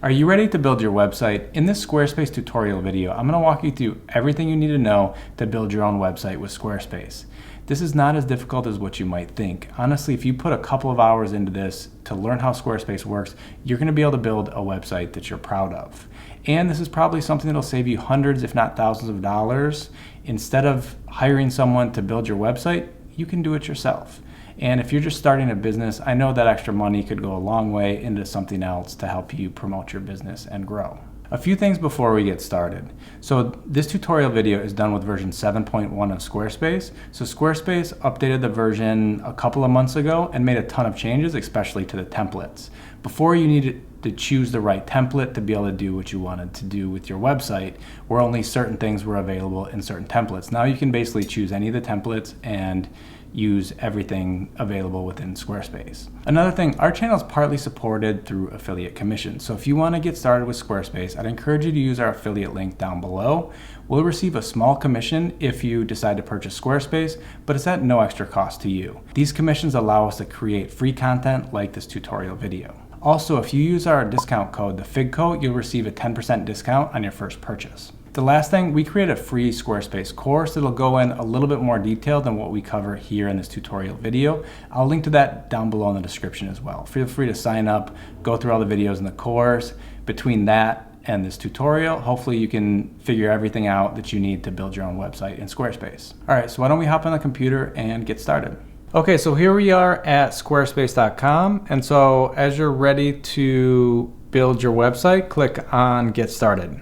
Are you ready to build your website? In this Squarespace tutorial video, I'm going to walk you through everything you need to know to build your own website with Squarespace. This is not as difficult as what you might think. Honestly, if you put a couple of hours into this to learn how Squarespace works, you're going to be able to build a website that you're proud of. And this is probably something that'll save you hundreds, if not thousands of dollars. Instead of hiring someone to build your website, you can do it yourself. And if you're just starting a business, I know that extra money could go a long way into something else to help you promote your business and grow. A few things before we get started. So this tutorial video is done with version 7.1 of Squarespace. So Squarespace updated the version a couple of months ago and made a ton of changes, especially to the templates. Before, you needed to choose the right template to be able to do what you wanted to do with your website, where only certain things were available in certain templates. Now you can basically choose any of the templates and use everything available within Squarespace. Another thing, our channel is partly supported through affiliate commissions. So if you want to get started with Squarespace, I'd encourage you to use our affiliate link down below. We'll receive a small commission if you decide to purchase Squarespace, but it's at no extra cost to you. These commissions allow us to create free content like this tutorial video. Also, if you use our discount code, the FIG code, you'll receive a 10% discount on your first purchase. The last thing, we create a free Squarespace course that'll go in a little bit more detail than what we cover here in this tutorial video. I'll link to that down below in the description as well. Feel free to sign up, go through all the videos in the course. Between that and this tutorial, hopefully you can figure everything out that you need to build your own website in Squarespace. All right, so why don't we hop on the computer and get started. Okay, so here we are at squarespace.com. And so as you're ready to build your website, click on Get Started.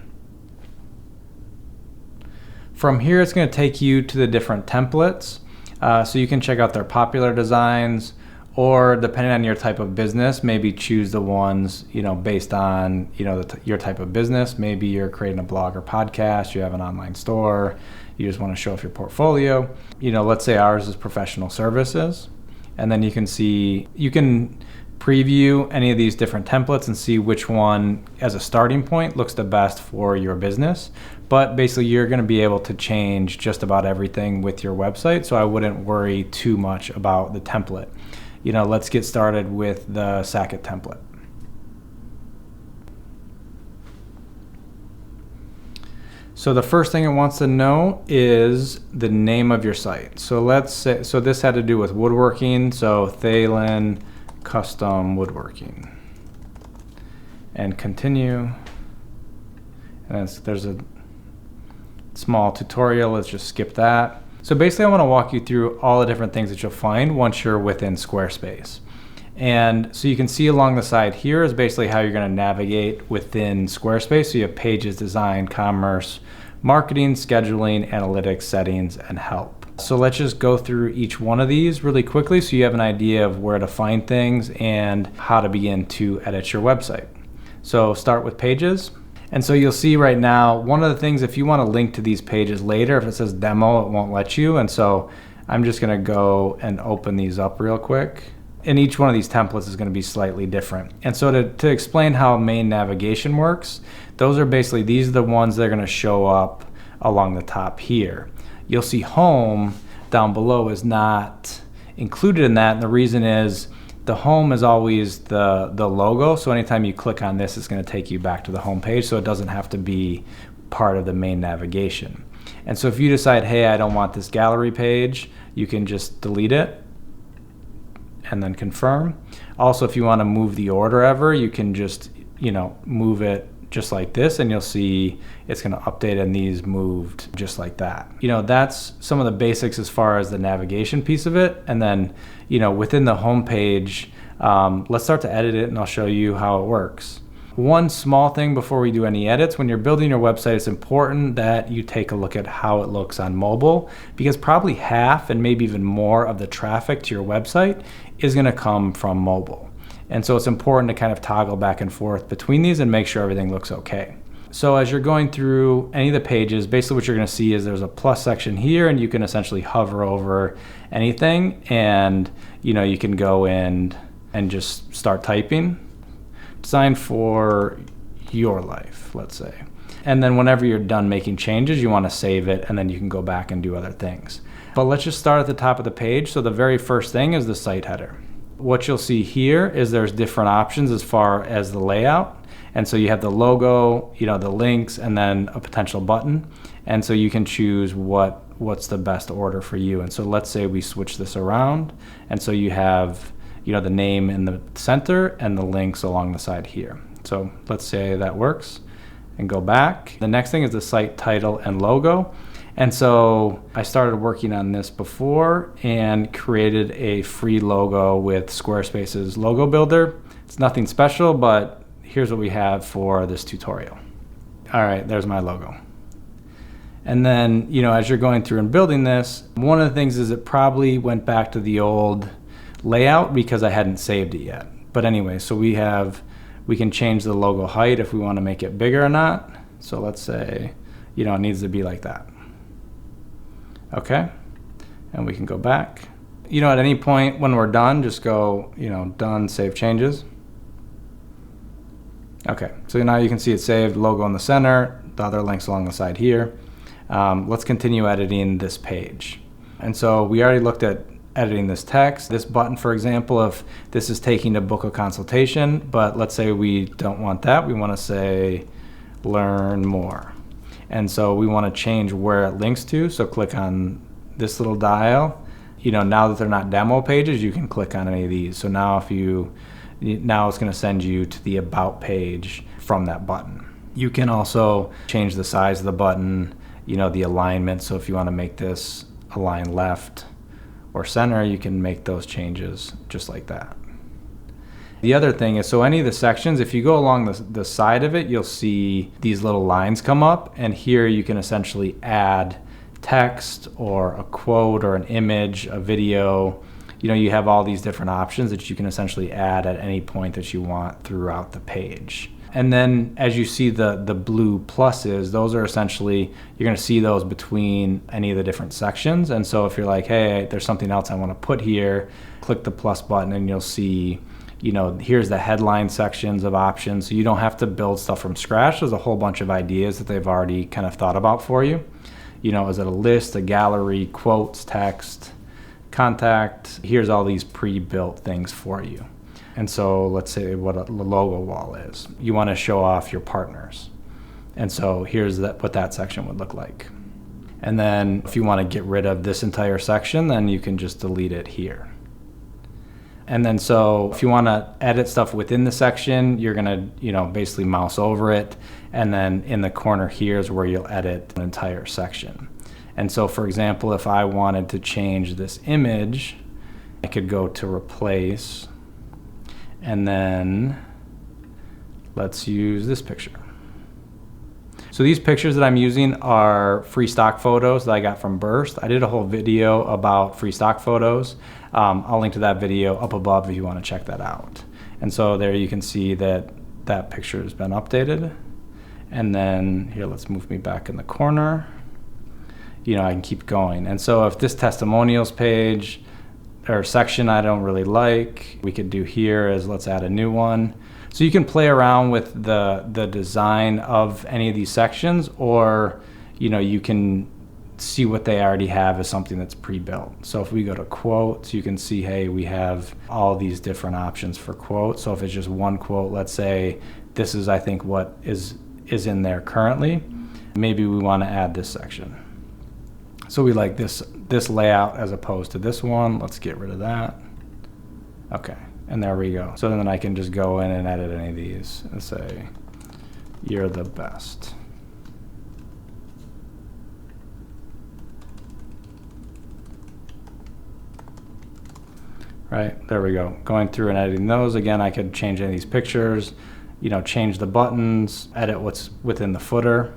From here, it's going to take you to the different templates. So you can check out their popular designs, or depending on your type of business, maybe choose the ones, based on, your type of business. Maybe you're creating a blog or podcast, you have an online store, you just want to show off your portfolio. Let's say ours is professional services. And then you can preview any of these different templates and see which one as a starting point looks the best for your business. But basically you're going to be able to change just about everything with your website, so I wouldn't worry too much about the template. Let's get started with the Sackett template. So the first thing it wants to know is the name of your site. So let's say, this had to do with woodworking, so Thalen Custom Woodworking. And continue. And there's a small tutorial, let's just skip that. So basically I want to walk you through all the different things that you'll find once you're within Squarespace. And so you can see along the side here is basically how you're going to navigate within Squarespace. So you have pages, design, commerce, marketing, scheduling, analytics, settings, and help. So let's just go through each one of these really quickly so you have an idea of where to find things and how to begin to edit your website. So start with pages. And so you'll see right now, one of the things, if you want to link to these pages later, if it says demo, it won't let you. And so I'm just going to go and open these up real quick. And each one of these templates is going to be slightly different. And so to explain how main navigation works, these are the ones that are going to show up along the top here. You'll see home down below is not included in that. And the reason is the home is always the logo. So anytime you click on this, it's going to take you back to the home page. So it doesn't have to be part of the main navigation. And so if you decide, hey, I don't want this gallery page, you can just delete it and then confirm. Also, if you want to move the order ever, you can just, move it just like this, and you'll see it's going to update and these moved just like that. That's some of the basics as far as the navigation piece of it. And then, within the home page, let's start to edit it and I'll show you how it works. One small thing before we do any edits, when you're building your website, it's important that you take a look at how it looks on mobile, because probably half and maybe even more of the traffic to your website is going to come from mobile. And so it's important to kind of toggle back and forth between these and make sure everything looks okay. So as you're going through any of the pages, basically what you're going to see is there's a plus section here, and you can essentially hover over anything, and you can go in and just start typing. Design for your life, let's say. And then whenever you're done making changes, you want to save it, and then you can go back and do other things. But let's just start at the top of the page. So the very first thing is the site header. What you'll see here is there's different options as far as the layout. And so you have the logo, the links, and then a potential button. And so you can choose what's the best order for you. And so let's say we switch this around. And so you have, the name in the center and the links along the side here. So let's say that works and go back. The next thing is the site title and logo. And so I started working on this before and created a free logo with Squarespace's logo builder. It's nothing special, but here's what we have for this tutorial. All right, there's my logo. And then, as you're going through and building this, one of the things is it probably went back to the old layout because I hadn't saved it yet. But anyway, so we can change the logo height if we want to make it bigger or not. So let's say, it needs to be like that. Okay, and we can go back. At any point when we're done, just go, done, save changes. Okay, so now you can see it saved, logo in the center, the other links along the side here. Let's continue editing this page. And so we already looked at editing this text. This button, for example, if this is taking to book a consultation, but let's say we don't want that. We want to say learn more. And so we want to change where it links to. So click on this little dial. Now that they're not demo pages, you can click on any of these. So now now it's going to send you to the about page from that button. You can also change the size of the button, the alignment. So if you want to make this align left or center, you can make those changes just like that. The other thing is, so any of the sections, if you go along the side of it, you'll see these little lines come up, and here you can essentially add text or a quote or an image, a video. You have all these different options that you can essentially add at any point that you want throughout the page. And then as you see the blue pluses, those are essentially, you're going to see those between any of the different sections. And so if you're like, hey, there's something else I want to put here, click the plus button and you'll see, here's the headline sections of options. So you don't have to build stuff from scratch. There's a whole bunch of ideas that they've already kind of thought about for you. Is it a list, a gallery, quotes, text, contact? Here's all these pre-built things for you. And so let's say what a logo wall is. You want to show off your partners. And so here's what that section would look like. And then if you want to get rid of this entire section, then you can just delete it here. And then so if you want to edit stuff within the section, you're going to, basically mouse over it. And then in the corner here is where you'll edit an entire section. And so for example, if I wanted to change this image, I could go to replace. And then let's use this picture. So these pictures that I'm using are free stock photos that I got from Burst. I did a whole video about free stock photos. I'll link to that video up above if you want to check that out. And so there you can see that picture has been updated. And then here, let's move me back in the corner. I can keep going. And so if this testimonials page or section I don't really like, we could do here is let's add a new one. So you can play around with the design of any of these sections, or you can see what they already have as something that's pre-built. So if we go to quotes, you can see, hey, we have all these different options for quotes. So if it's just one quote, let's say this is, I think, what is in there currently. Maybe we want to add this section. So we like this layout as opposed to this one. Let's get rid of that. Okay, and there we go. So then I can just go in and edit any of these and say, you're the best. Right, there we go. Going through and editing those. Again, I could change any of these pictures, change the buttons, edit what's within the footer.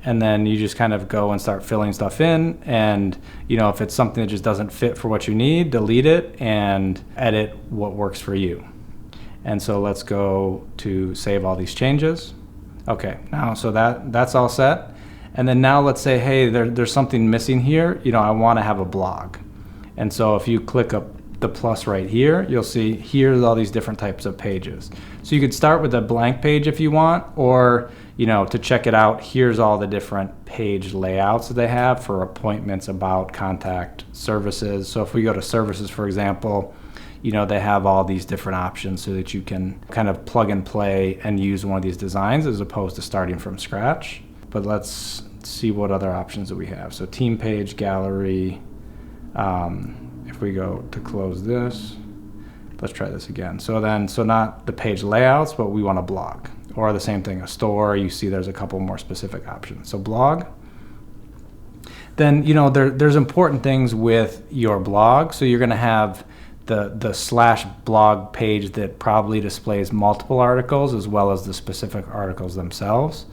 And then you just kind of go and start filling stuff in. And, if it's something that just doesn't fit for what you need, delete it and edit what works for you. And so let's go to save all these changes. Okay, now, so that's all set. And then now let's say, hey, there's something missing here. I want to have a blog. And so if you click up the plus right here, you'll see here's all these different types of pages. So you could start with a blank page if you want, or to check it out, here's all the different page layouts that they have for appointments, about, contact, services. So if we go to services, for example, they have all these different options so that you can kind of plug and play and use one of these designs as opposed to starting from scratch. But let's see what other options that we have. So team page, gallery. If we go to close this, let's try this again. So not the page layouts, but we want a blog. Or the same thing, a store. You see there's a couple more specific options. So blog. Then, there's important things with your blog. So you're going to have the slash blog page that probably displays multiple articles as well as the specific articles themselves.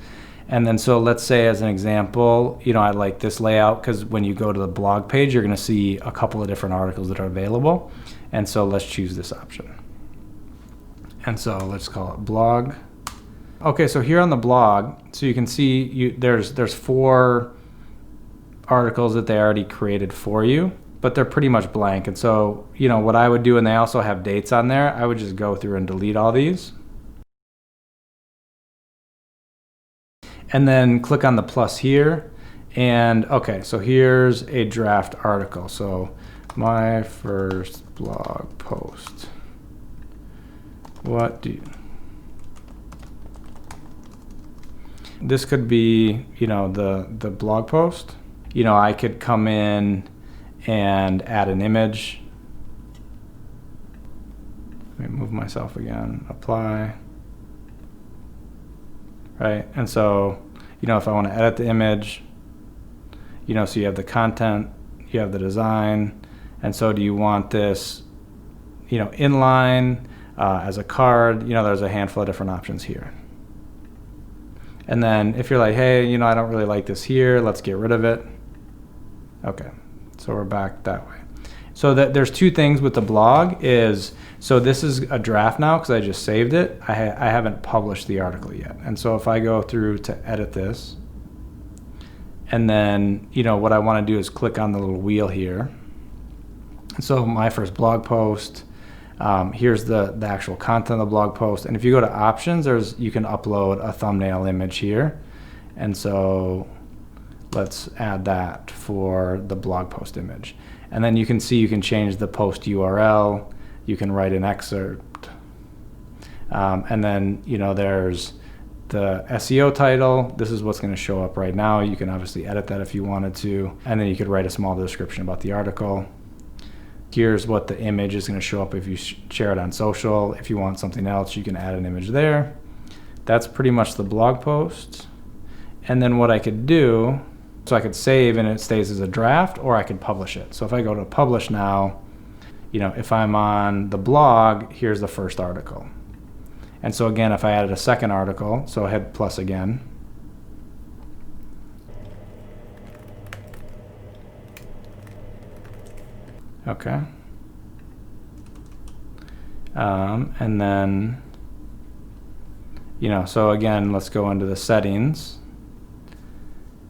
And then, so let's say as an example, I like this layout because when you go to the blog page, you're going to see a couple of different articles that are available. And so let's choose this option. And so let's call it blog. Okay, so here on the blog, so you can see there's 4 articles that they already created for you, but they're pretty much blank. And so, what I would do, and they also have dates on there, I would just go through and delete all these. And then click on the plus here. And okay, so here's a draft article. So my first blog post. This could be, the blog post. I could come in and add an image. Let me move myself again, apply. Right, and so, if I want to edit the image, so you have the content, you have the design, and so do you want this, inline, as a card, there's a handful of different options here. And then if you're like, hey, I don't really like this here, let's get rid of it. Okay, so we're back that way. So there's 2 things with the blog is, so this is a draft now because I just saved it. I haven't published the article yet. And so if I go through to edit this, and then, what I want to do is click on the little wheel here. So my first blog post, here's the actual content of the blog post. And if you go to options, you can upload a thumbnail image here. And so let's add that for the blog post image. And then you can see you can change the post URL. You can write an excerpt. And then, there's the SEO title. This is what's going to show up right now. You can obviously edit that if you wanted to. And then you could write a small description about the article. Here's what the image is going to show up if you share it on social. If you want something else, you can add an image there. That's pretty much the blog post. And then what I could do, so I could save and it stays as a draft, or I could publish it. So if I go to publish now, if I'm on the blog, here's the first article. And so again, if I added a second article, so I hit plus again. Okay. And then, so again, let's go into the settings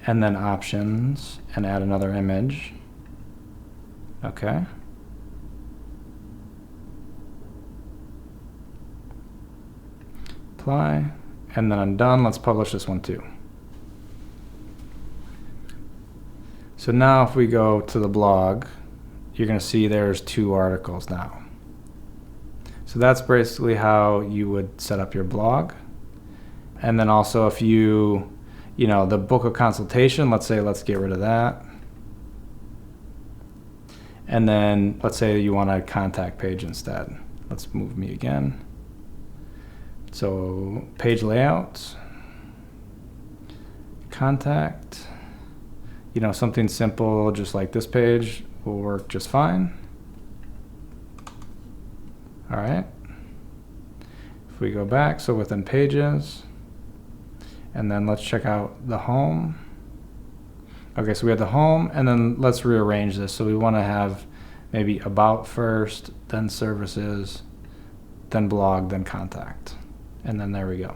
and then options and add another image. Okay. Apply, and then I'm done. Let's publish this one too. So now if we go to the blog, you're going to see there's 2 articles now. So that's basically how you would set up your blog. And then also if the book a consultation, let's get rid of that. And then let's say you want a contact page instead. Let's move me again. So page layout, contact, something simple just like this page will work just fine. All right. If we go back, so within pages, and then let's check out the home. Okay, so we have the home, and then let's rearrange this. So we want to have maybe about first, then services, then blog, then contact. And then there we go.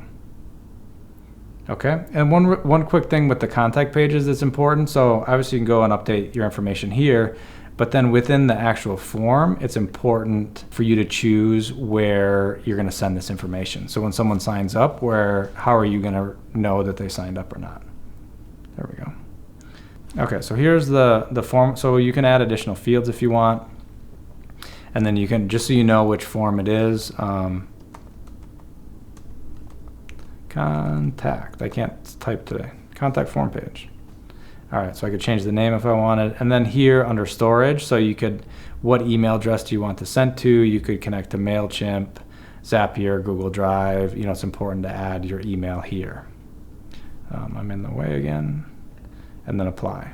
Okay, and one quick thing with the contact pages that's important. So obviously you can go and update your information here, but then within the actual form, it's important for you to choose where you're going to send this information. So when someone signs up, how are you going to know that they signed up or not? There we go. Okay, so here's the form. So you can add additional fields if you want. And then you can, just so you know which form it is, contact, I can't type today, contact form page. All right, so I could change the name if I wanted. And then here under storage, so you could, what email address do you want to send to? You could connect to Mailchimp, Zapier, Google Drive. It's important to add your email here. I'm in the way again. And then apply.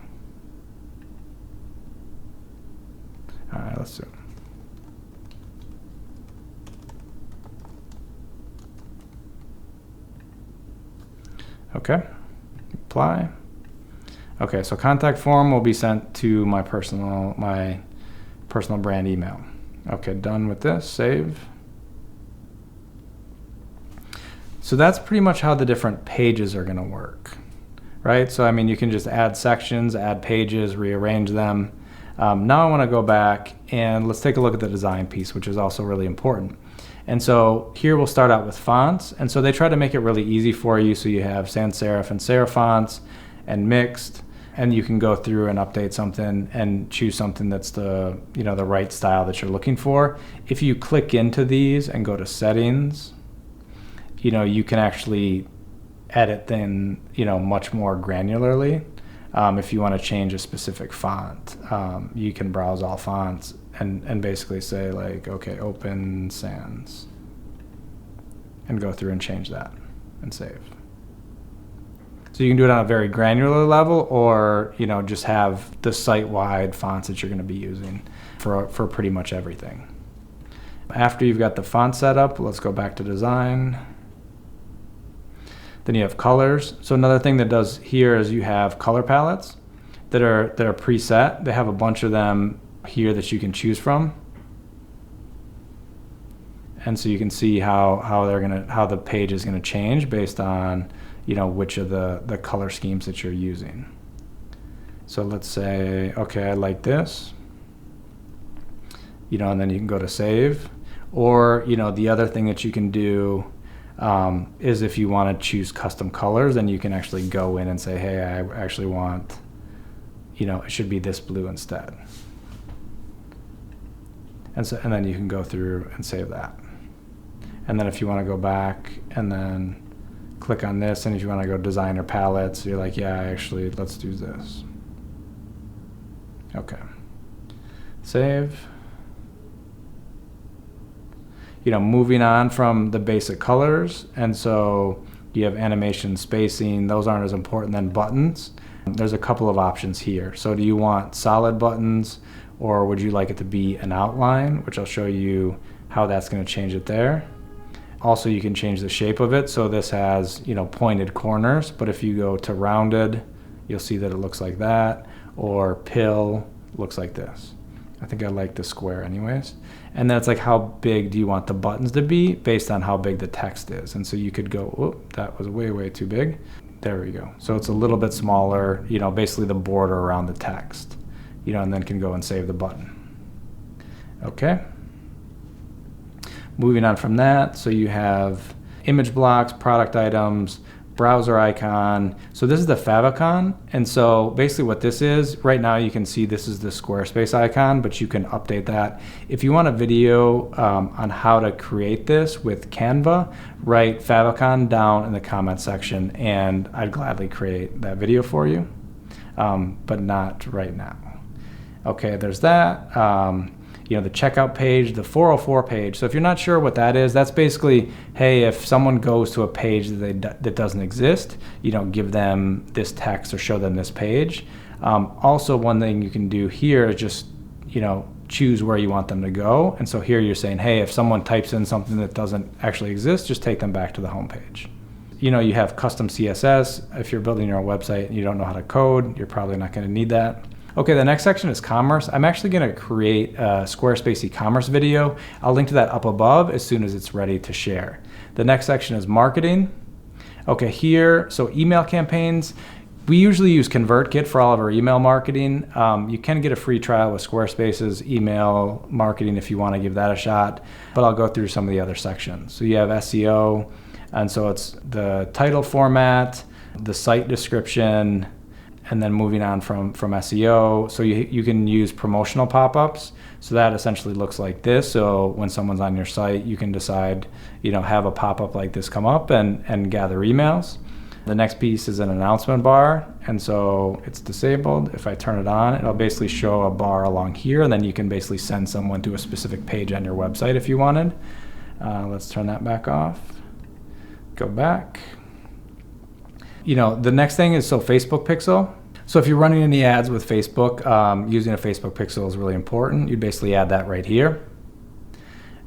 All right, let's do it. Okay, apply. Okay, so contact form will be sent to my personal brand email. Okay, done with this, save. So that's pretty much how the different pages are gonna work, right? So I mean, you can just add sections, add pages, rearrange them. Now I wanna go back and let's take a look at the design piece, which is also really important. And so here we'll start out with fonts. And so they try to make it really easy for you. So you have sans serif and serif fonts and mixed, and you can go through and update something and choose something that's the right style that you're looking for. If you click into these and go to settings, you can actually edit them, much more granularly. If you want to change a specific font, you can browse all fonts and basically say like, okay, open sans, and go through and change that and save. So you can do it on a very granular level, or just have the site-wide fonts that you're going to be using for pretty much everything. After you've got the font set up, let's go back to design. Then you have colors. So another thing that does here is you have color palettes that are preset. They have a bunch of them here that you can choose from. And so you can see how the page is gonna change based on which of the color schemes that you're using. So let's say, okay, I like this, and then you can go to save. Or the other thing that you can do is if you want to choose custom colors, then you can actually go in and say, hey, I actually want, it should be this blue instead. And then you can go through and save that. And then if you want to go back and then click on this, and if you want to go designer palettes, you're like, yeah, actually, let's do this. Okay. Save. Moving on from the basic colors. And so you have animation, spacing. Those aren't as important than buttons. There's a couple of options here. So do you want solid buttons, or would you like it to be an outline, which I'll show you how that's going to change it there. Also, you can change the shape of it. So this has, pointed corners, but if you go to rounded, you'll see that it looks like that, or pill looks like this. I think I like the square anyways. And then it's like, how big do you want the buttons to be based on how big the text is? And so you could go, whoop, that was way, way too big. There we go. So it's a little bit smaller, basically the border around the text, and then can go and save the button. Okay. Moving on from that, so you have image blocks, product items, browser icon. So this is the favicon, and so basically what this is, right now you can see this is the Squarespace icon, but you can update that. If you want a video on how to create this with Canva, write favicon down in the comment section, and I'd gladly create that video for you, but not right now. Okay, there's that. The checkout page, the 404 page. So if you're not sure what that is, that's basically, hey, if someone goes to a page that doesn't exist, give them this text or show them this page. Also, one thing you can do here is just, choose where you want them to go. And so here you're saying, hey, if someone types in something that doesn't actually exist, just take them back to the home page. You have custom CSS. If you're building your own website and you don't know how to code, you're probably not going to need that. Okay, the next section is commerce. I'm actually going to create a Squarespace e-commerce video. I'll link to that up above as soon as it's ready to share. The next section is marketing. Okay, here, so email campaigns. We usually use ConvertKit for all of our email marketing. You can get a free trial with Squarespace's email marketing if you want to give that a shot, but I'll go through some of the other sections. So you have SEO, and so it's the title format, the site description, And then moving on from SEO, so you can use promotional pop-ups. So that essentially looks like this. So when someone's on your site, you can decide, have a pop-up like this come up and gather emails. The next piece is an announcement bar, and so it's disabled. If I turn it on, it'll basically show a bar along here, and then you can basically send someone to a specific page on your website if you wanted. Let's turn that back off. Go back. The next thing is Facebook pixel. So if you're running any ads with Facebook, using a Facebook pixel is really important. You'd basically add that right here.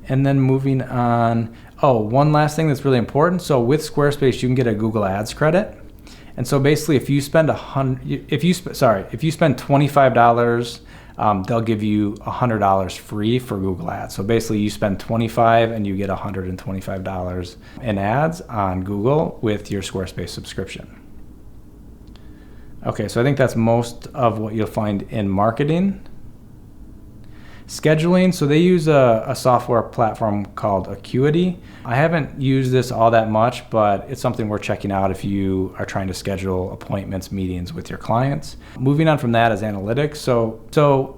And then moving on, one last thing that's really important. So with Squarespace, you can get a Google Ads credit. And so basically, if you spend if you spend $25, they'll give you $100 free for Google Ads. So basically, you spend $25 and you get $125 in ads on Google with your Squarespace subscription. Okay, so I think that's most of what you'll find in marketing. Scheduling, so they use a software platform called Acuity. I haven't used this all that much, but it's something worth checking out if you are trying to schedule appointments, meetings with your clients. Moving on from that is analytics. So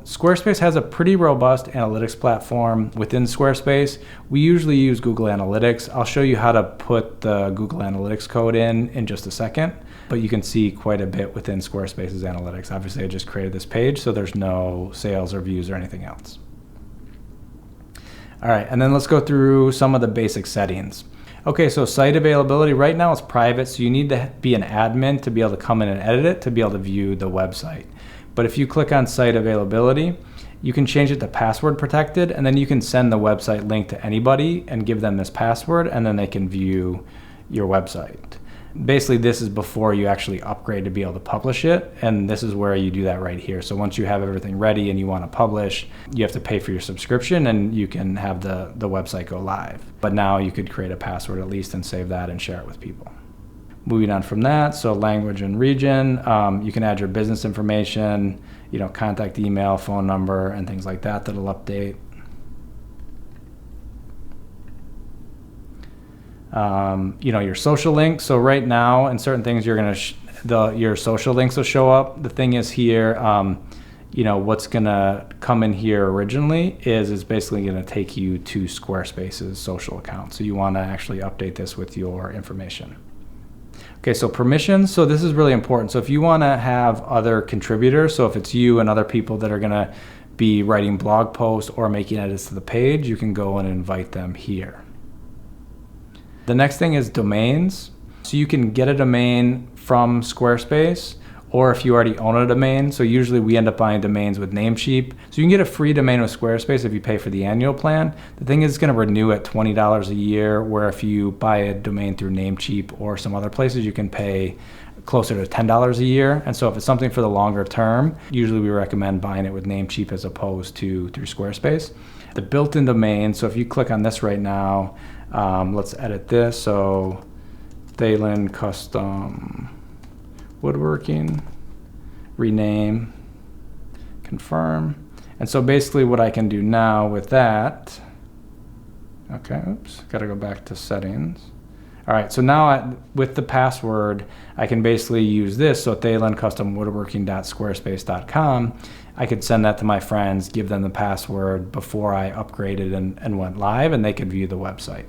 Squarespace has a pretty robust analytics platform within Squarespace. We usually use Google Analytics. I'll show you how to put the Google Analytics code in just a second, but you can see quite a bit within Squarespace's analytics. Obviously, I just created this page, so there's no sales or views or anything else. All right, and then let's go through some of the basic settings. Okay, so site availability, right now it's private, so you need to be an admin to be able to come in and edit it to be able to view the website. But if you click on site availability, you can change it to password protected, and then you can send the website link to anybody and give them this password, and then they can view your website. Basically, this is before you actually upgrade to be able to publish it, and this is where you do that right here. So once you have everything ready and you want to publish, you have to pay for your subscription and you can have the website go live. But now you could create a password at least and save that and share it with people. Moving on from that, so language and region, you can add your business information, contact email, phone number, and things like that that'll update. Your social links. So right now, in certain things, you're gonna your social links will show up. The thing is here, what's gonna come in here originally is basically gonna take you to Squarespace's social account. So you want to actually update this with your information. Okay, so permissions. So this is really important. So if you want to have other contributors, so if it's you and other people that are gonna be writing blog posts or making edits to the page, you can go and invite them here. The next thing is domains. So you can get a domain from Squarespace, or if you already own a domain. So usually we end up buying domains with Namecheap. So you can get a free domain with Squarespace if you pay for the annual plan. The thing is, it's going to renew at $20 a year, where if you buy a domain through Namecheap or some other places, you can pay closer to $10 a year. And so if it's something for the longer term, usually we recommend buying it with Namecheap as opposed to through Squarespace. The built-in domain, so if you click on this right now, let's edit this. So Thalen Custom Woodworking, rename, confirm. And so basically what I can do now with that, gotta go back to settings. All right, so now with the password, I can basically use this. So ThalenCustomWoodworking.squarespace.com. I could send that to my friends, give them the password before I upgraded and went live, and they could view the website.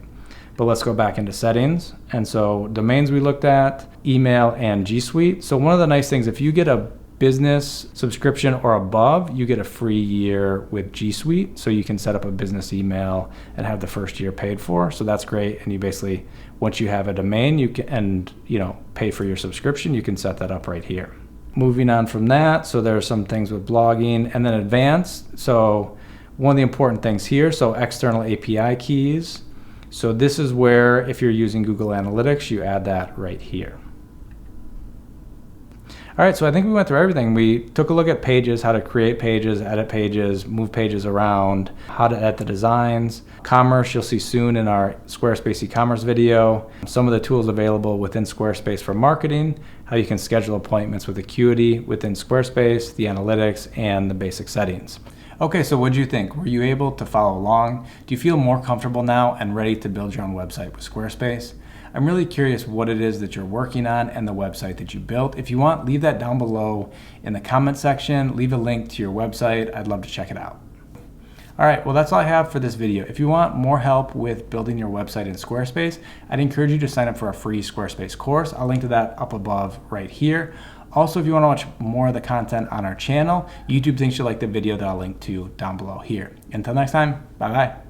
But let's go back into settings. And so domains we looked at, email, and G Suite. So one of the nice things, if you get a business subscription or above, you get a free year with G Suite. So you can set up a business email and have the first year paid for. So that's great. And you basically, once you have a domain, you can, pay for your subscription, you can set that up right here. Moving on from that, so there are some things with blogging, and then advanced. So one of the important things here, so external API keys. So this is where, if you're using Google Analytics, you add that right here. All right, so I think we went through everything. We took a look at pages, how to create pages, edit pages, move pages around, how to edit the designs. Commerce, you'll see soon in our Squarespace e-commerce video. Some of the tools available within Squarespace for marketing, how you can schedule appointments with Acuity within Squarespace, the analytics, and the basic settings. Okay, so what did you think? Were you able to follow along? Do you feel more comfortable now and ready to build your own website with Squarespace? I'm really curious what it is that you're working on and the website that you built. If you want, leave that down below in the comment section. Leave a link to your website. I'd love to check it out. All right, well, that's all I have for this video. If you want more help with building your website in Squarespace, I'd encourage you to sign up for a free Squarespace course. I'll link to that up above right here. Also, if you want to watch more of the content on our channel, YouTube thinks you like the video that I'll link to down below here. Until next time, bye-bye.